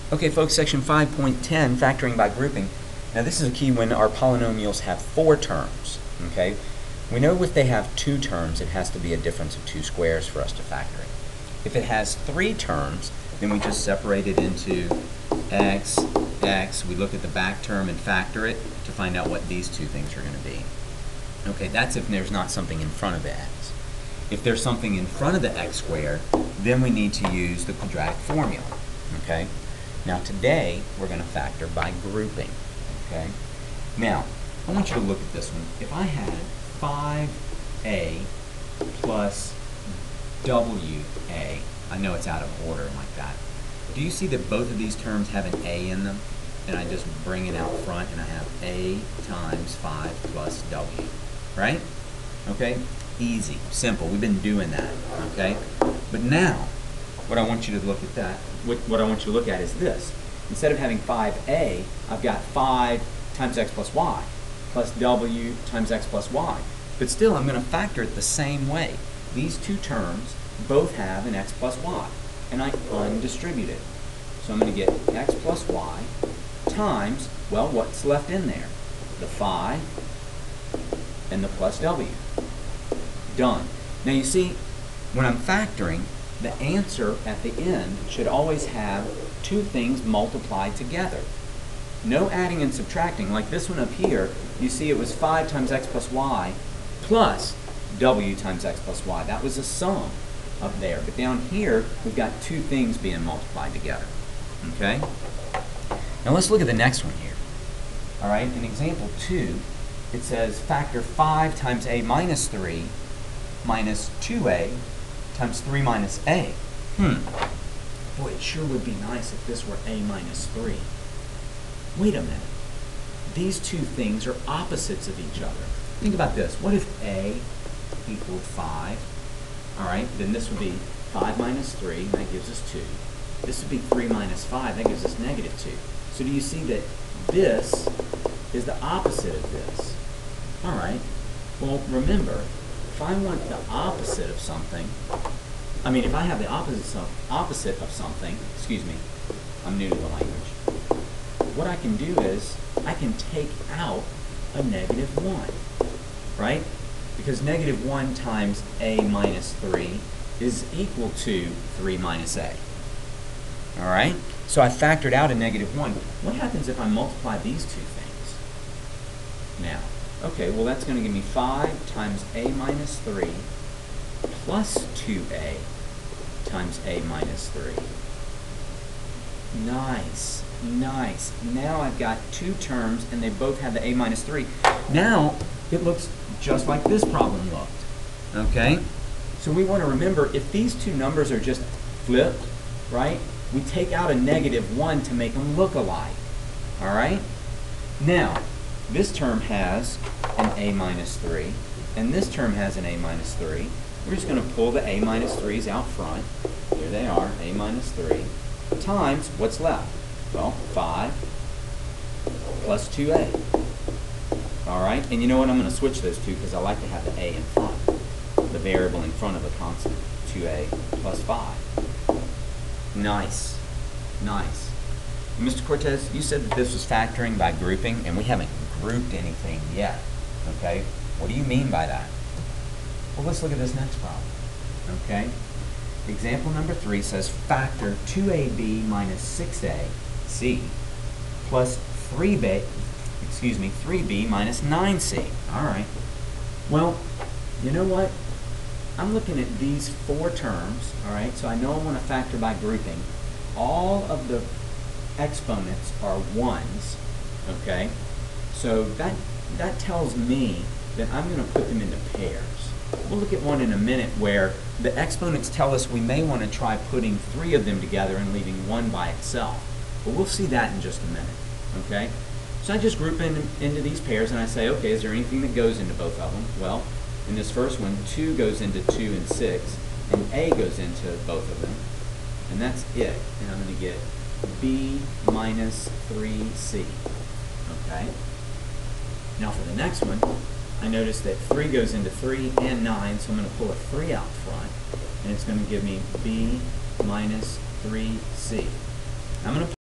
Okay, folks, section 5.10, factoring by grouping. Now this is a key when our polynomials have 4 terms, okay? We know if they have 2 terms, it has to be a difference of 2 squares for us to factor it. If it has 3 terms, then we just separate it into x, x. We look at the back term and factor it to find out what these 2 things are going to be. Okay, that's if there's not something in front of the x. If there's something in front of the x squared, then we need to use the quadratic formula, okay? Now today, we're going to factor by grouping, okay? Now, I want you to look at this one. If I had 5a plus wa, I know it's out of order like that. Do you see that both of these terms have an a in them? And I just bring it out front and I have a times 5 plus w, right? Okay? Easy, simple. We've been doing that, okay? But now, what I want you to look at what I want you to look at is this. Instead of having 5a, I've got 5 times x plus y plus w times x plus y. But still, I'm going to factor it the same way. These 2 terms both have an x plus y, and I undistribute it. So I'm going to get x plus y times, well, what's left in there? The 5 and the plus w. Done. Now you see, when I'm factoring, the answer at the end should always have 2 things multiplied together. No adding and subtracting. Like this one up here, you see it was 5 times x plus y plus w times x plus y. That was a sum up there. But down here, we've got 2 things being multiplied together. Okay? Now let's look at the next one here. All right, in example 2, it says factor 5 times a minus 3 minus 2a times 3 minus a. Boy, it sure would be nice if this were a minus 3. Wait a minute. These 2 things are opposites of each other. Think about this. What if a equaled 5? All right, then this would be 5 minus 3, that gives us 2. This would be 3 minus 5, that gives us negative 2. So do you see that this is the opposite of this? All right, well, remember, if I want the opposite of something, if I have the opposite of something, excuse me, I'm new to the language. What I can do is I can take out a negative 1, right? Because negative 1 times a minus 3 is equal to 3 minus a. All right? So I factored out a negative 1. What happens if I multiply these 2 things? Now, okay, well that's going to give me 5 times a minus 3 plus 2a times a minus 3. Nice, nice. Now I've got 2 terms and they both have the a minus 3. Now it looks just like this problem looked. Okay? So we want to remember if these 2 numbers are just flipped, right? We take out a negative 1 to make them look alike. All right? Now, this term has an a minus 3, and this term has an a minus 3. We're just going to pull the a minus 3's out front. Here they are, a minus 3, times what's left? Well, 5 plus 2a. All right? And you know what? I'm going to switch those 2 because I like to have the a in front, the variable in front of a constant, 2a plus 5. Nice. Nice. Mr. Cortez, you said that this was factoring by grouping, and we haven't grouped anything yet. Okay? What do you mean by that? Well, let's look at this next problem. Okay? Example number 3 says factor 2ab minus 6ac plus 3b minus 9c. All right. Well, you know what? I'm looking at these 4 terms, all right? So I know I want to factor by grouping. All of the exponents are 1s, okay? So that tells me that I'm going to put them into pairs. We'll look at one in a minute where the exponents tell us we may want to try putting 3 of them together and leaving 1 by itself. But we'll see that in just a minute, okay? So I just group into these pairs and I say, okay, is there anything that goes into both of them? Well, in this first one, 2 goes into 2 and 6, and a goes into both of them, and that's it. And I'm going to get b minus 3c, okay? Now for the next one, I notice that 3 goes into 3 and 9, so I'm going to pull a 3 out front, and it's going to give me b minus 3c. I'm going to